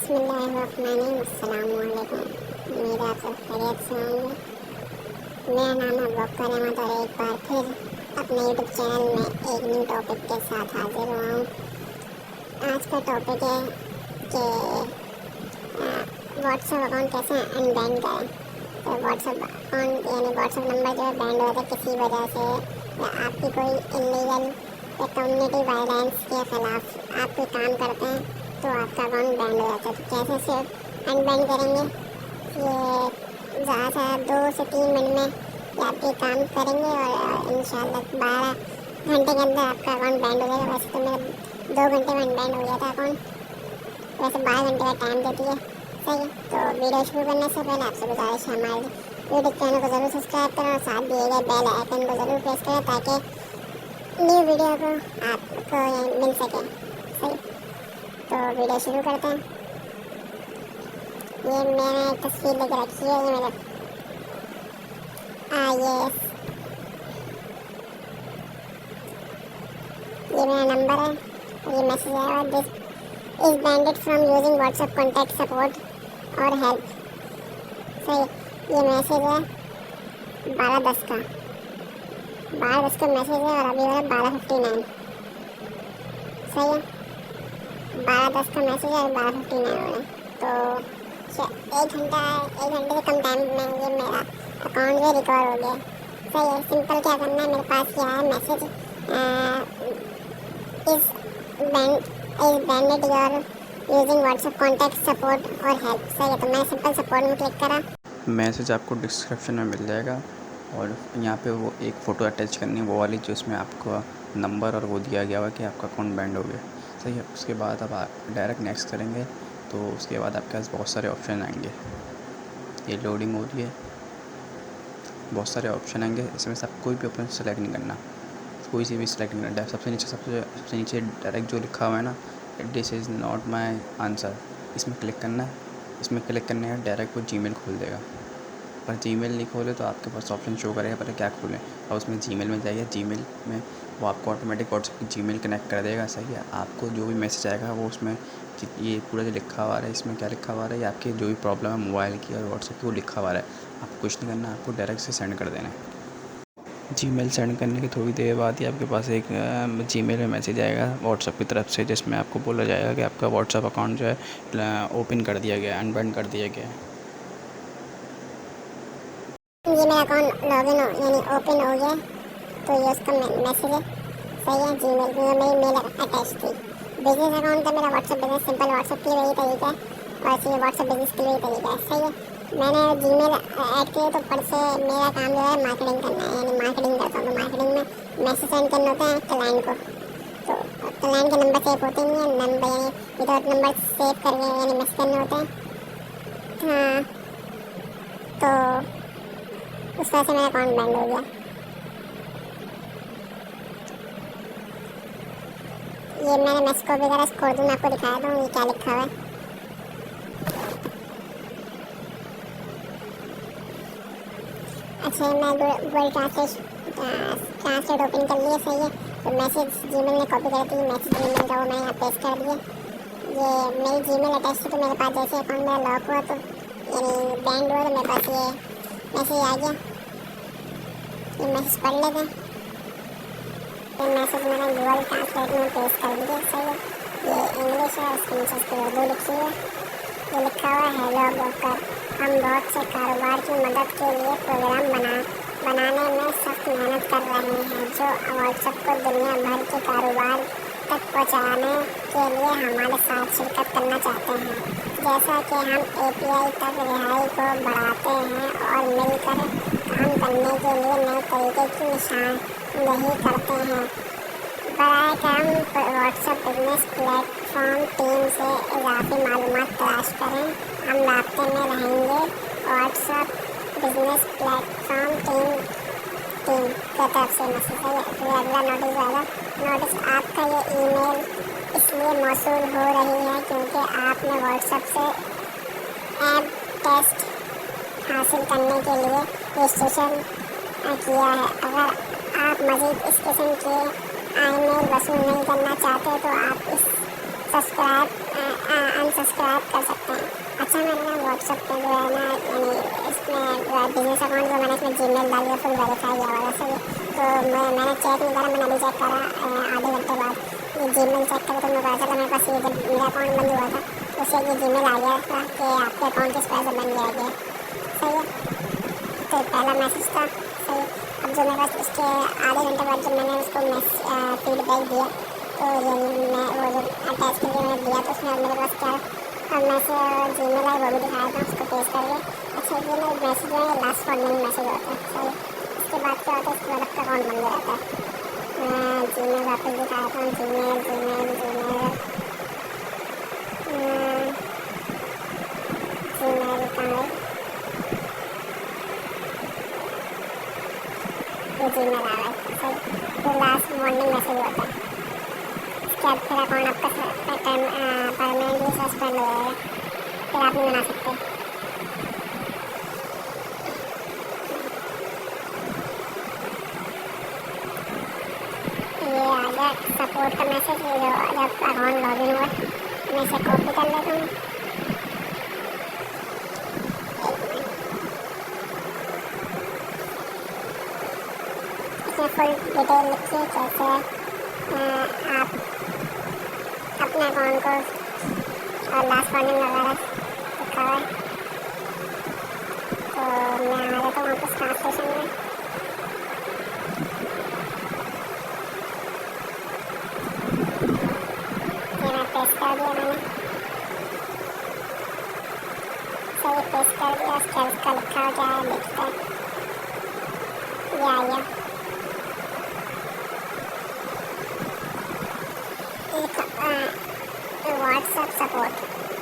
बिस्मिल्लाहिर्रहमानिर्रहीम। अस्सलामुअलैकुम। उम्मीद है आप सब खैरियत से होंगे। मेरा नाम है वक़्कर अहमद और एक बार फिर अपने यूट्यूब चैनल में एक न्यू टॉपिक के साथ हाजिर हुआ हूँ। आज का टॉपिक है कि व्हाट्सएप अकाउंट कैसे अनबैन करें। तो व्हाट्सएप अकाउंट यानी व्हाट्सएप नंबर जो है बैंड हो जाता है किसी वजह से, या आपकी कोई इलीगल या कम्युनिटी वायलेंस के ख़िलाफ़ आप कोई काम करते हैं तो आपका अकाउंट बैंड हो जाता है। तो कैसे से अनबैन करेंगे, ये ज़्यादा से 2 से 3 मिनट में आप ये काम करेंगे और इंशाल्लाह 12 घंटे के अंदर आपका अकाउंट बैंड हो जाएगा। वैसे तो मेरा 2 घंटे में अनबैंड हो गया था अकाउंट, वैसे 12 घंटे का टाइम देती है। सही है, तो वीडियो शुरू करने से पहले आपसे गुजारिश है हमारे यूट्यूब चैनल को ज़रूर सब्सक्राइब करें और साथ दिए गए बेल आइकन को ज़रूर प्रेस करें ताकि न्यू वीडियो को आपको मिल सके। सही, तो वीडियो शुरू करते हैं। ये मैंने एक तस्वीर लेकर रखी है, ये मेरा ये मेरा नंबर है और ये मैसेज आया है, this is banned from using WhatsApp contact support और हेल्प। सही, ये मैसेज है 12:10 का, 12:10 का मैसेज है और अभी हो रहा है 12:59। सही है, 12:10 का मैसेज है और 12:59 हो रहा है। तो 1 घंटे से कम टाइम में ये मेरा अकाउंट जो रिकवर हो गया। सही है, सिंपल क्या करना है, मेरे पास ये आया message is banned your using WhatsApp contact support और हेल्प। सही है, तो मैं सिंपल सपोर्ट में क्लिक करा। मैसेज आपको डिस्क्रिप्शन में मिल जाएगा और यहाँ पे वो एक फ़ोटो अटैच करनी है, वो वाली जो उसमें आपको नंबर और वो दिया गया हुआ कि आपका अकाउंट बैंड हो गया। सही है, उसके बाद अब आप डायरेक्ट नेक्स्ट करेंगे तो उसके बाद आपके पास बहुत सारे ऑप्शन आएंगे। ये लोडिंग हो रही है, बहुत सारे ऑप्शन आएंगे, इसमें से आप कोई भी ऑप्शन सेलेक्ट नहीं करना, कोई सी भी सिलेक्ट नहीं करना। सबसे नीचे डायरेक्ट जो लिखा हुआ है ना, this is not my answer, इसमें क्लिक करना है। इसमें क्लिक करने का डायरेक्ट वो जीमेल खोल देगा, पर जीमेल नहीं खोले तो आपके पास ऑप्शन शो करेगा पहले क्या खोलें, और उसमें जीमेल में जाइए। जीमेल में वो आपको ऑटोमेटिक व्हाट्सएप की जीमेल कनेक्ट कर देगा। सही है, आपको जो भी मैसेज आएगा वो उसमें ये पूरा जो लिखा हुआ है, इसमें क्या लिखा हुआ है, ये आपकी जो भी प्रॉब्लम है मोबाइल की और व्हाट्सएप की वो लिखा हुआ है। आपको कुछ नहीं करना, आपको डायरेक्ट से सेंड कर देना है। जीमेल सेंड करने के थोड़ी देर बाद ही आपके पास एक जीमेल में मैसेज आएगा व्हाट्सएप की तरफ से, जिसमें आपको बोला जाएगा कि आपका व्हाट्सएप अकाउंट जो है ओपन कर दिया गया है, अनबैंड कर दिया गया है। ये मेरा अकाउंट लॉगिन हो यानी ओपन हो गया, तो ये उसका मैसेज है। सही है, जीमेल में मेरी मेल अटैच थी। बिजनेस अकाउंट था मेरा, व्हाट्सएप बिजनेस, सिंपल व्हाट्सएप के लिए वही तरीका है और ऐसे व्हाट्सएप बिजनेस के लिए वही तरीका है। सही है, मैंने जीमेल ऐड किया तो पर से मेरा काम जो है मार्केटिंग करना है, यानी मार्केटिंग करता हूँ। तो मार्केटिंग में मैसेज सेंड करना होता है क्लाइंट को, तो क्लाइंट के नंबर सेव होते नहीं है, नंबर यानी विदाउट नंबर सेव करके यानी मैसेज करने होते हैं। हाँ, तो उस वजह से मेरा अकाउंट बैंड हो गया। ये मैंने मैसेज को वगैरह खोल दूँ, मैं आपको दिखाया था ये क्या लिखा हुआ है। अच्छा, मैं गूगल ट्रांसलेट ओपन कर लिया। सही है, तो मैसेज जीमेल ने कॉपी कर दी, मैसेज जीमेल का वो मैंने यहाँ पेस्ट कर दिया। ये मेरी जीमेल अटैच थी, तो मेरे पास जैसे अकाउंट मेरा लॉक हुआ तो यानी बैंड हुआ, तो मेरे पास ये मैसेज आ गया। ये मैसेज पढ़ लेते हैं। ये मैसेज मैंने गूगल ट्रांसलेट में पेस्ट कर दिया। सही है, ये इंग्लिश है, उसके नीचे उसकी उर्दू लिखी है। ये लिखा हुआ है, हेलो ब्रोकर, हम बहुत से कारोबार की मदद के लिए प्रोग्राम बनाने में सख्त मेहनत कर रहे हैं जो व्हाट्सएप को दुनिया भर के कारोबार तक पहुंचाने के लिए हमारे साथ शिरकत करना चाहते हैं। जैसा कि हम API तक रिहाई को बढ़ाते हैं और मिलकर काम करने के लिए नए तरीके की निशानदेही करते हैं। बराए करम व्हाट्सएप बिजनेस प्लेटफॉर्म टीम से इजाफी मालूमात तलाश करें, हम राब्ते में रहेंगे। व्हाट्सएप बिजनेस प्लेटफॉर्म टीम की तरफ से मैसेज है। फिर अगला नोटिस आएगा, नोटिस आपका ये ईमेल इसलिए मौसूल हो रही है क्योंकि आपने व्हाट्सएप से ऐप टेस्ट हासिल करने के लिए रजिस्ट्रेशन किया है। अगर आप मज़ीद इस किस्म के ईमेल वसूल नहीं करना चाहते तो आप इस सब्सक्राइब कर सकते हैं। अच्छा मैंने ना व्हाट्सएप पे जो है ना यानी इसमें बिजनेस अकाउंट जो मैंने इसमें जीमेल डाल दिया फुल वेरीफाई किया वाला सही है। तो मैंने चेक नहीं करा, मैंने अभी चेक करा आधे घंटे बाद ये जीमेल चेक करा तो मुझे पता चला मेरे पास ये जब मेरा अकाउंट बंद हुआ था तो उससे ये जीमेल आ गया था कि आपके अकाउंट किस वजह से बंद किया गया सही है। तो पहला मैसेज था सही है। अब जो मेरे पास इसके आधे घंटे बाद जब मैंने उसको फीडबैक दिया तो यानी मैं वो जो अटैच करके मैंने दिया तो उसमें मेरे पास क्या मैसेज जीमेल आई वो भी दिखाया था उसको पेश करके। अच्छा ये ना मैसेज जो है लास्ट वार्निंग मैसेज होता है सही। उसके बाद क्या होता है इसके बाद आपका अकाउंट बंद हो जाता है। मैं जीमेल वापस दिखाया था जीमेल जीमेल जीमेल जीमेल कहाँ है ये जीमेल आ रहा है सही। तो लास्ट वार्निंग मैसेज होता है। इसके बाद फिर अकाउंट आपका परमानेंटली सस्पेंड हो जाएगा, फिर आप नहीं बना सकते। ये आ गया सपोर्ट का मैसेज जो जब अकाउंट लॉगिन हुआ मैं इसे कॉपी कर लेता हूँ। इसमें फुल डिटेल लिखी है कैसे आप अपने अकाउंट को और लास्ट वार्निंग वगैरह लिखा हुआ है। तो मैं आ जाता हूँ वापस ट्रांसलेशन में। ये मैं पेस्ट कर दिया मैंने सही पेस्ट कर दिया। उसके उसका लिखा हो क्या है देखते हैं। ये आ गया व्हाट्सएप सपोर्ट।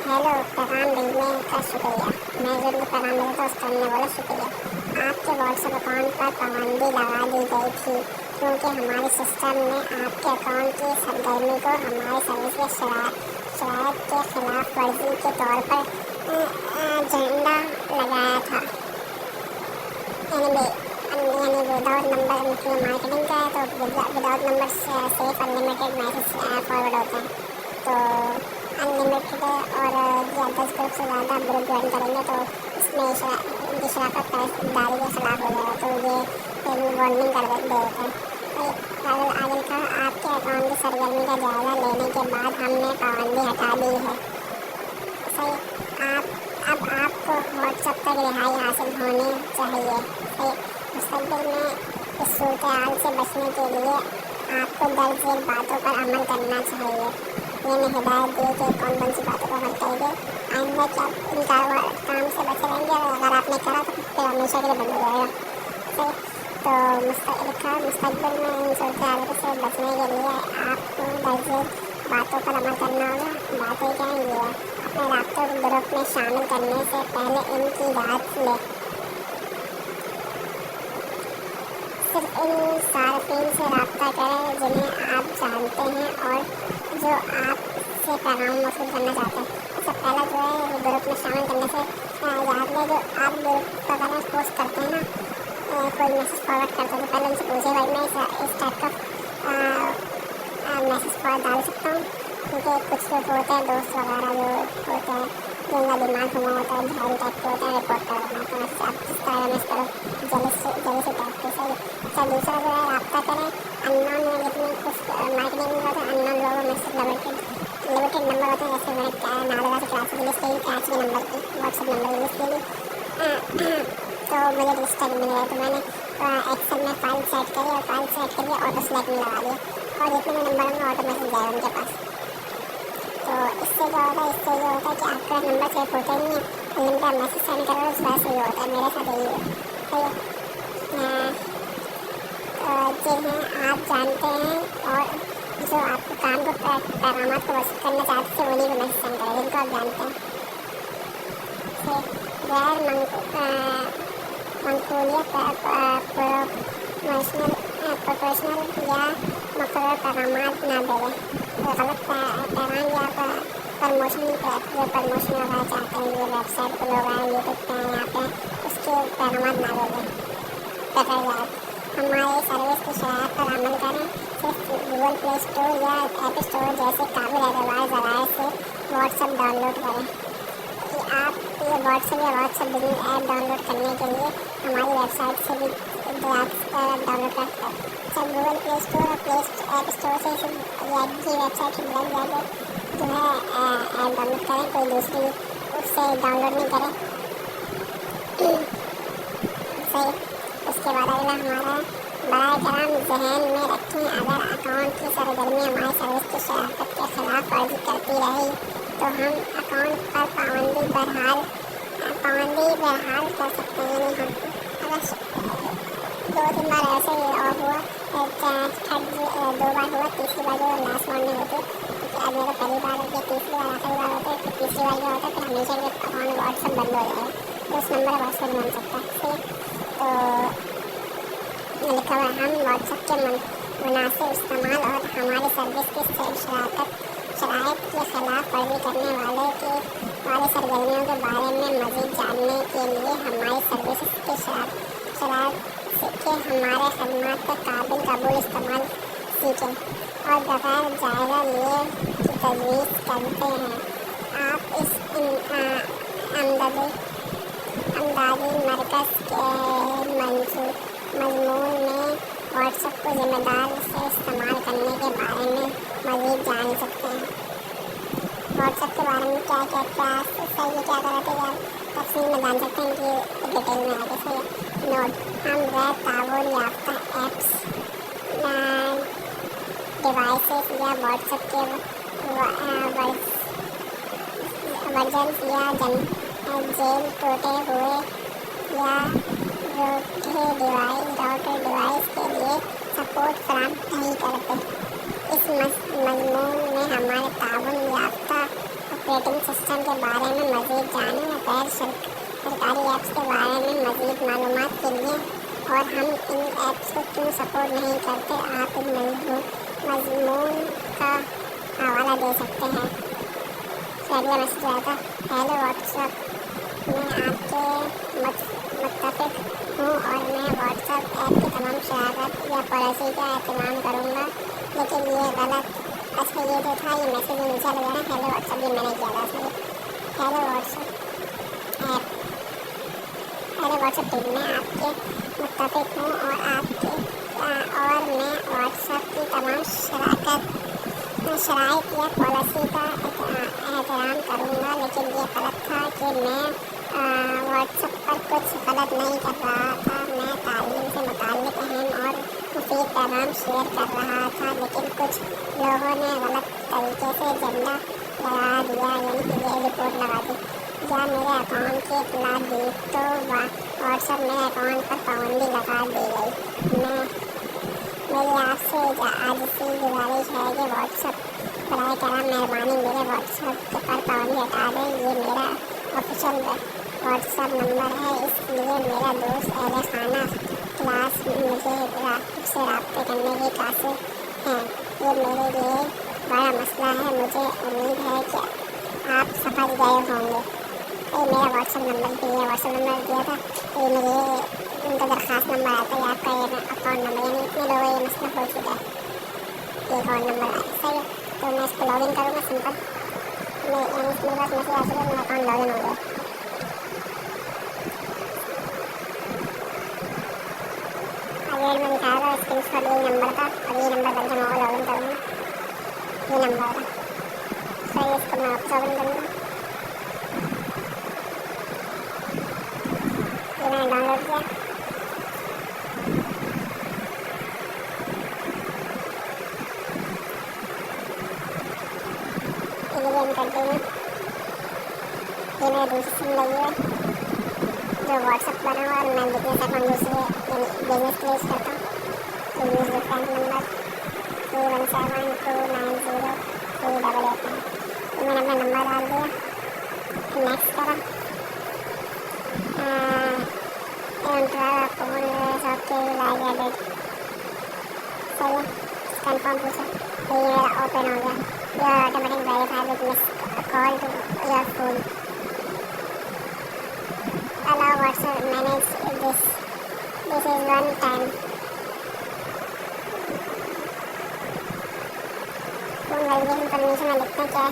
हेलो पैगाम भेजने का शुक्रिया। मैं जो भी पैगाम भेजा था उसका हमने बोला शुक्रिया। आपके व्हाट्सएप अकाउंट पर पाबंदी लगा दी गई थी क्योंकि हमारे सिस्टम ने आपके अकाउंट की सरगर्मी को हमारी सर्विस के शराइत के खिलाफ वर्जी के तौर पर झंडा लगाया था। यानी विदाउट नंबर उनकी मार्केटिंग का है तो without number safe unlimited message forward होते हैं। तो अनलिमिटेड और या 10 ग्रुप से ज़्यादा ग्रुप ज्वाइन करेंगे तो इसमें इनकी शराकत दारी के खिलाफ हो जाएगा। तो ये वार्निंग कर देते हैं। आगे लिखा आपके अकाउंट की सरगर्मी का जायज़ा लेने के बाद हमने पाबंदी हटा दी है सही। अब आपको व्हाट्सएप तक रिहाई हासिल होनी चाहिए सही। मुस्तक़बिल में इस सूरत हाल से बचने के लिए आपको दर्ज झेल बातों पर अमल करना चाहिए। मैंने हिदायत दी कि कौन सी बातों पर अमल करेंगे। आइंदा क्या इन काम से बचे रहेंगे और अगर आपने करा तो फिर हमेशा के लिए बंद हो जाएगा सही। तो मुस्तक़बिल में इन सूरत हालात से बचने के लिए आपको दर्ज झेल बातों पर अमल करना होगा। बातें क्या हैं ये अपने राब्तों को ग्रुप में शामिल करने से पहले इनकी इजाज़त लें। सिर्फ इन सार्फिन से रब्ता करें जिन्हें आप जानते हैं और जो आपसे पैगाम मौसूल करना चाहते हैं। सबसे पहला जो है ग्रुप में शामिल करने से याद लें जो आप ग्रुप वगैरह पोस्ट करते हैं ना कोई मैसेज फॉरवर्ड करते हैं तो पहले उनसे पूछे भाई मैं इस टाइप का मैसेज फॉरवर्ड डाल सकता हूँ। क्योंकि कुछ लोग होते हैं दोस्त वगैरह जो होते हैं जिनका दिमाग घुमा होता है झाड़ी टाइप के होते हैं रिपोर्ट कर देना। तो आप जिस तरह मैसेज करो जल्दी से टाइप के सही। अच्छा दूसरा जो है रब्ता करें अननोन में जितने कुछ मार्केटिंग में होता है अननोन लोगों में सिर्फ लिमिटेड नंबर होते हैं। जैसे मैंने नालगा से क्लास की लिस्ट ली कैच के नंबर की व्हाट्सएप नंबर की लिस्ट ली तो मुझे लिस्ट मिल गया। तो मैंने एक्सेल में फाइल सेट करी और फाइल सेट करके ऑटो सेलेक्ट में लगा दिया और जितने भी नंबर होंगे ऑटो मैसेज जाएगा उनके पास। तो इससे क्या होता है इससे ये होता है कि आपका नंबर सेव होता ही नहीं है। लिमिटेड मैसेज सेंड करो उस वजह से ये होता है। मेरे साथ यही है जिन्हें आप जानते हैं और जो आपको काम को पैगाम को वसूल करना चाहते हैं उन्हीं को मैसेज सेंड करें जिनको आप जानते हैं। गैर मंकूलियत प्रोफेशनल या मुकर्रर पैगाम ना दें। गलत पैगाम या प्रमोशन जो प्रमोशन वगैरह चाहते हैं ये वेबसाइट पर लोग आए यूट्यूब पे यहाँ पे उसके पैगाम ना दें। बेहतर हमारे सर्विस की शराइत पर अमल करें। सिर्फ गूगल प्ले स्टोर या ऐप स्टोर जैसे काबिल एतबार ज़राए से व्हाट्सएप डाउनलोड करें। कि आप ये व्हाट्सएप या व्हाट्सएप बिजनेस ऐप डाउनलोड करने के लिए हमारी वेबसाइट से भी डाउनलोड कर सकते हैं। सब गूगल प्ले स्टोर और ऐप स्टोर से इस वेबसाइट से डाउनलोड जाकर जो है ऐप डाउनलोड करें, कोई दूसरी उससे डाउनलोड नहीं करें। सही। उसके बाद अगला हमारा बराए कराम जहन में रखें, अगर अकाउंट की सरगर्मी हमारी सर्विस की शराकत के खिलाफ वर्जी करती रही तो हम अकाउंट पर पाबंदी बहरहाल कर सकते हैं। यानी हम अगर 2-3 बार ऐसे ही ऑफ हुआ, 2 बार हुआ, तीसरी बार जो लास्ट वार्निंग होती है, क्योंकि अब मेरा पहली बार होती है, तीसरी बार आखिरी बार होती है, फिर तीसरी बार जो होता है फिर हमेशा के अकाउंट व्हाट्सएप बंद हो जाएगा, तो उस नंबर व्हाट्सएप बन सकता है। तो लिखा हुआ हम व्हाट्सएप के मुनासिब इस्तेमाल और हमारी सर्विस की शराइत के खिलाफ वर्जी करने वाले सरगर्मियों के बारे में मज़ीद जानने के लिए हमारी सर्विस के शराइत के हमारे खदमात के काबिल कबूल इस्तेमाल सीखें और बगैर जायज़ा लिए की तजवीज़ करते हैं। आप इस अमदादी मरकज़ के मजमून में व्हाट्सएप को ज़िम्मेदार से इस्तेमाल करने के बारे में मज़ीद जान सकते हैं। व्हाट्सएप के बारे में क्या कराते हैं तफसील में जान सकते हैं कि डिटेल में आगे से नोट। हम गैर ताबूल याफ्ता ऐप्स डिवाइसेस या व्हाट्सएप के वर्जन या जेल टूटे हुए या राउटर डिवाइस के लिए सपोर्ट फराहम नहीं करते। इस मजमून में हमारे ताबून याफ्ता ऑपरेटिंग सिस्टम के बारे में मज़ीद जानें या गैर सरकारी ऐप्स के बारे में मज़ीद मालूमात के लिए और हम इन ऐप्स को क्यों सपोर्ट नहीं करते, आप इन मजमून का हवाला दे सकते हैं। अगला मैसेज आया था, हेलो व्हाट्सएप, मैं आपके मुत्तफ़िक़ हूँ और मैं व्हाट्सएप ऐप की तमाम शराकत या पॉलिसी का एहतमाम करूँगा, लेकिन ये गलत। अच्छा ये जो था ये मैसेज नीचे लगा ना, हेलो व्हाट्सएप, ये मैंने किया था सही। Hello WhatsApp app, hello WhatsApp team, मैं आपके मुत्तफ़िक़ हूँ और मैं व्हाट्सएप की तमाम शराइत या पॉलिसी का एहतराम करूँगा, लेकिन ये गलत था कि मैं व्हाट्सएप पर कुछ गलत नहीं कर रहा था। मैं तालीम से मुताल्लिक़ अहम और मुफीद पैगाम शेयर कर रहा था, लेकिन कुछ लोगों ने गलत तरीके से झंडा लगा दिया, यानी कि ये रिपोर्ट लगा दी या मेरे अकाउंट की इत्तला दी, तो व्हाट्सएप मेरे अकाउंट पर पाबंदी लगा दी गई। मेरी आपसे आज से गुजारिश है कि व्हाट्सएप बराए कराम मेहरबानी मेरे व्हाट्सएप पर पाबंदी हटा दें। ये मेरा ऑफिशियल व्हाट्सएप नंबर है, इसलिए मेरा दोस्त अहले खाना क्लास मुझे से रब्ते करने की कासिर हैं। ये मेरे लिए बड़ा मसला है, मुझे उम्मीद है कि आप समझ गए होंगे। ये मेरा व्हाट्सएप नंबर भी है, व्हाट्सएप नंबर दिया था, तो ये मुझे उनका दरख्वास्त नंबर आता है, आपका ये अकाउंट नंबर, यानी इतने लोगों ये मसला हो चुका है, ये अकाउंट नंबर आया सही है। तो मैं इसको लॉगिन करूँगा सिंपल, मेरे पास मैसेज आ चुका, मेरा अकाउंट लॉगिन हो गया। अगर मैं दिखाएगा स्क्रीनशॉट यही नंबर का, और ये नंबर पर मैं लॉगिन करूँगा, ये नंबर का सही है। इसको मैं वापस लॉगिन करूँगा, ये मैंने डाउनलोड किया। करते हैं ये मेरा दूसरी सिम लगी है जो व्हाट्सएप बना हुआ है, मैं बिजनेस अकाउंट दूसरे बिजनेस के लिए यूज़ करता हूँ। तो यूज़ डिफरेंट नंबर 317290388 तो मैंने अपना नंबर डाल दिया, नेक्स्ट करा, सही है, कन्फर्म पूछा, तो ये मेरा ओपन हो गया। You are automatic verified with missed call to your phone. Allow WhatsApp manage this. This is one time. phone validation permission में लिखते हैं क्या है?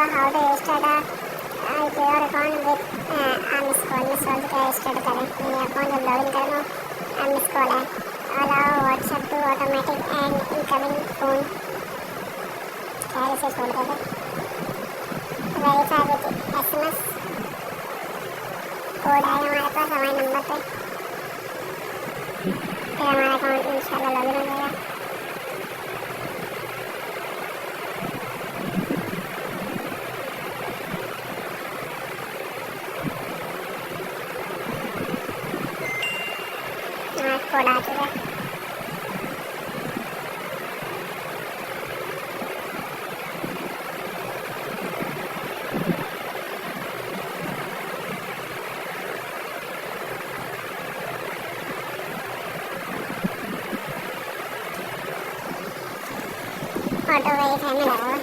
How to register your account with miss call का रजिस्टर करें। ये अकाउंट लॉगिन करना miss call है। Allow WhatsApp to automatic and incoming phone. खैर इसे छोड़ देते। वेरीफाई विद SMS कोड आएगा हमारे पास हमारे नंबर पे, फिर हमारा अकाउंट इंशाल्लाह लॉगिन हो जाएगा। कोड आ चुका है। ऑटो वेरीफाई में लगा हुआ।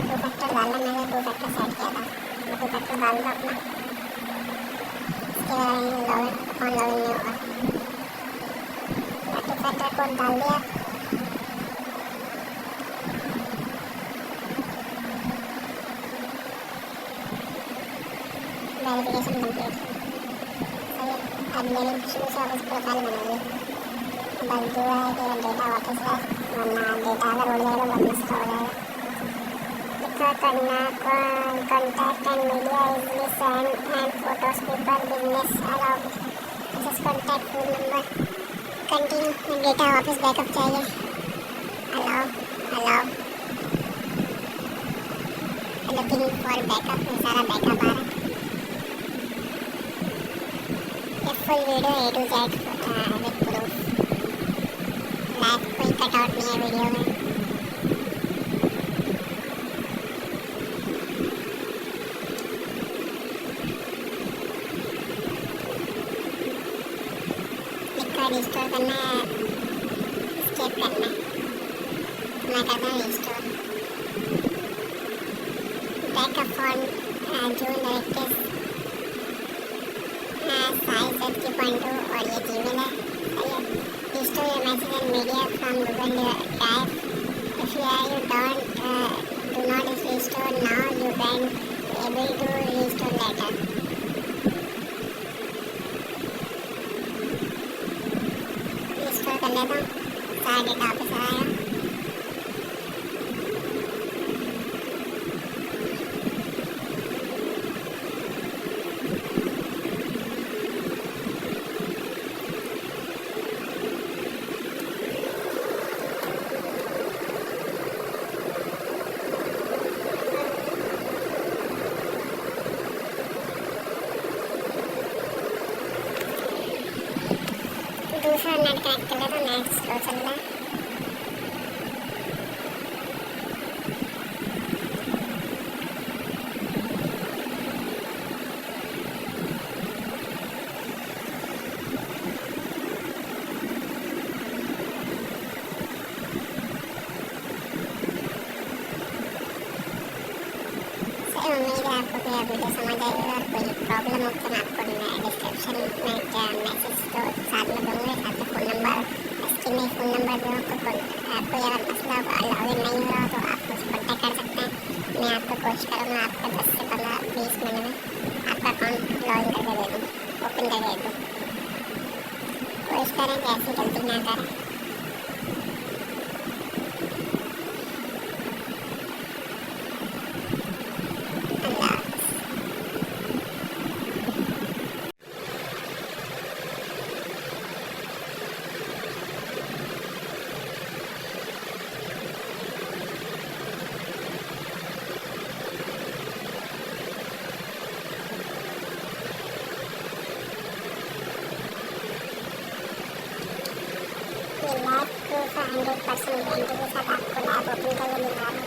टू फैक्टर डालना, मैंने टू फैक्टर सेट किया था, टू फैक्टर डाल दो अपना। इसके बाद लॉगिन नहीं होगा। टू फैक्टर कोड डाल दिया। Verification complete. अब मेरी शुरू से वापस प्रोफाइल बनाइए। बस जो है कि डेटा वापस है, वरना डेटा अगर उड़ जाएगा बहुत मसला हो जाएगा। करना contact and media easily send and photos people business allow this contact phone number continue. Data वापस बैकअप चाहिए। अलाउ लुकिंग फॉर बैकअप में सारा बैकअप आ रहा है। ये full video A to Z with proof. Like कोई कटआउट नहीं है वीडियो में। रिस्टोर करना है, स्केप करना है। मैं करता हूँ restore. Backup for June directive size Z3.2 और ये जीमेल है। Restore your message and media from Google Drive. If you do not restore now you can able to restore later. कर लेता हूँ, सारा डेटा वापस आएगा। दूसरा नेट कनेक्ट कर लेता हूँ, नेट स्लो चल रहा है। उम्मीद है आपको कि वीडियो समझ आएगी और कोई प्रॉब्लम हो तो मैं आपको डिस्क्रिप्शन में मैसेज तो साथ में दूँगी, साथ में फ़ोन नंबर स्क्रीन में फ़ोन नंबर दूँ। तो कोई अगर मसला लॉगिन नहीं हो रहा तो आप मुझे कॉन्टैक्ट कर सकते हैं। मैं आपको कोशिश करूँगा आपका 10 से 15-20 मिनट में आपका अकाउंट लॉगिन करके दे दूँ, ओपन करके दे दूँ। कोशिश करें कि ऐसी गलती ना करें। लैब प्रूफ 100% गारंटी के साथ आपको लैब ओपन करके दिखा रहा हूँ।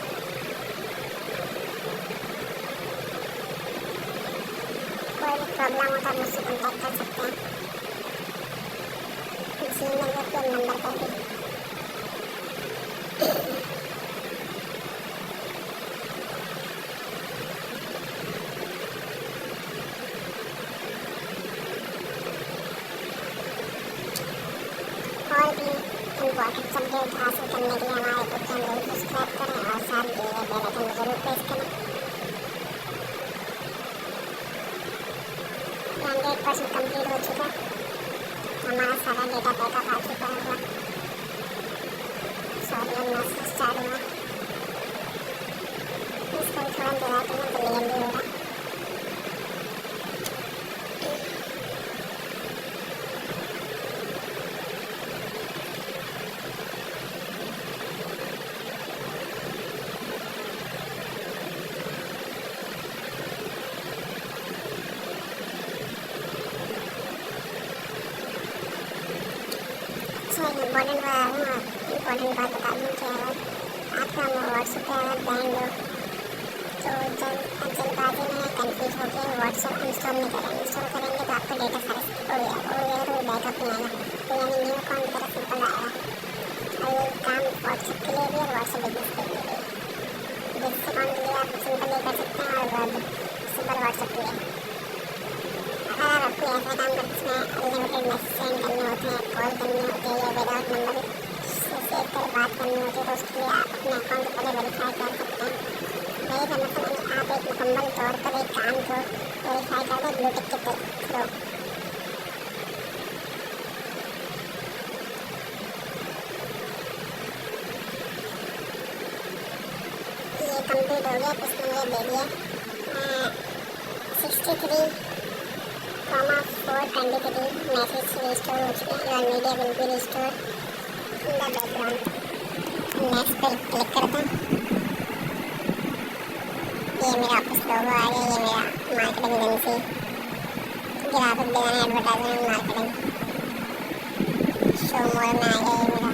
कोई भी प्रॉब्लम हो तो मुझसे कॉन्टैक्ट कर सकते हैं। जीमेल के नंबर पर भी करने के लिए हमारे यूट्यूब चैनल को सब्सक्राइब करें और साथ दिए गए बेल आइकन को जरूर प्रेस करें। 100% कंप्लीट हो चुका, हमारा सारा डेटा बैकअप आ चुका होगा। सॉरी मैसेज स्टार्ट हुआ, इसको थोड़ा दबाते हैं तो जल्दी होगा। इम्पोर्टेंट बात बता दूँ कि अगर आपका व्हाट्सएप पे अगर बैंड हो तो जल्दबाजी में कन्फ्यूज होकर व्हाट्सएप इंस्टॉल नहीं करें। इंस्टॉल करेंगे तो आपका डेटा सारा स्किप हो गया तो बैकअप नहीं आएगा, तो यानी न्यू अकाउंट की तरह सिंपल आएगा। और ये काम व्हाट्सएप के लिए भी और व्हाट्सएप बिजनेस के लिए भी। बिजनेस अकाउंट के लिए आप सिंपल ये कर सकते हैं और सिंपल व्हाट्सएप के लिए अगर आपको ऐसा काम करते इसमें अनलिमिटेड मैसेज सेंड करने होते हैं, कॉल करनी होती है या विदाउट नंबर से सेव कर बात करनी होती है, तो उसके लिए आप अपने अकाउंट को पहले वेरीफाई कर सकते हैं। मेरे का मतलब है आप एक मुकम्मल तौर पर एक काम को वेरीफाई कर दें ब्लूटिक के थ्रू। ये कंप्लीट हो गया, इसने मुझे दे दिया 63,423 मैसेज रिस्टोर हो चुके हैं। Your media will be restore in the background. Next पर क्लिक करता हूँ। ये मेरा ऑफिस लोगो आ गया, ये मेरा मार्केटिंग एजेंसी ग्राहक design advertisement marketing show more में आ गया। ये मेरा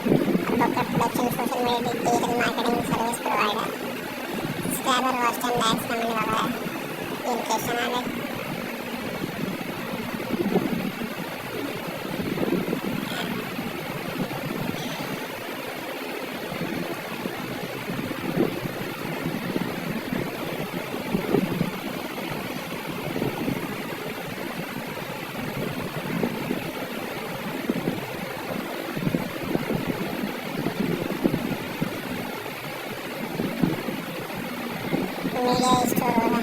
अबकर production social media digital marketing service provider subscriber watch time likes comment वगैरह लोकेशन आ गई। मीडिया स्टोर होगा।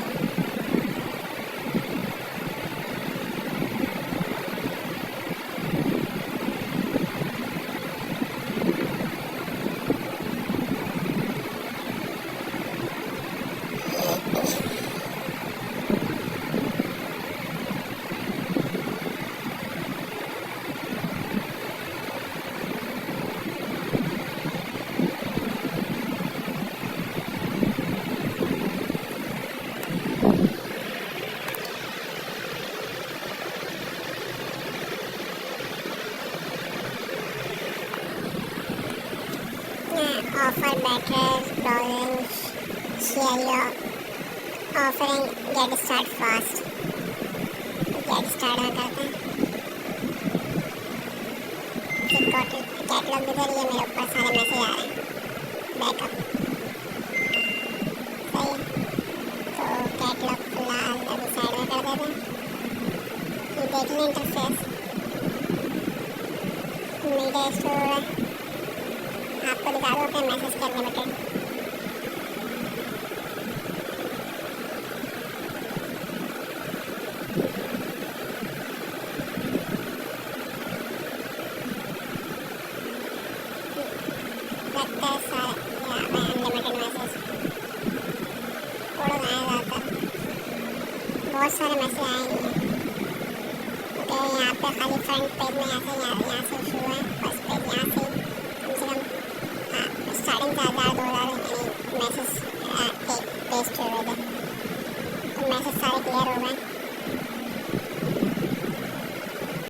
Offer better browsing, share your offering, get start fast. Get start में करते हैं। कैटलॉग के जरिए मेरे ऊपर सारे मैसेज आ रहे हैं, बैकअप सही है। तो कैटलॉग फिलहाल अभी साइड में कर देते हैं। ये देख लें इंटरफेस मीडिया स्टोर है। आपको दिखा दो कि मैसेज कर लिमिटेड लगता है सारे अनलिमिटेड मैसेज थोड़ा आया जाता है, बहुत सारे मैसेज आए हैं। तो यहाँ पे खाली फ्रंट पेज में यहाँ से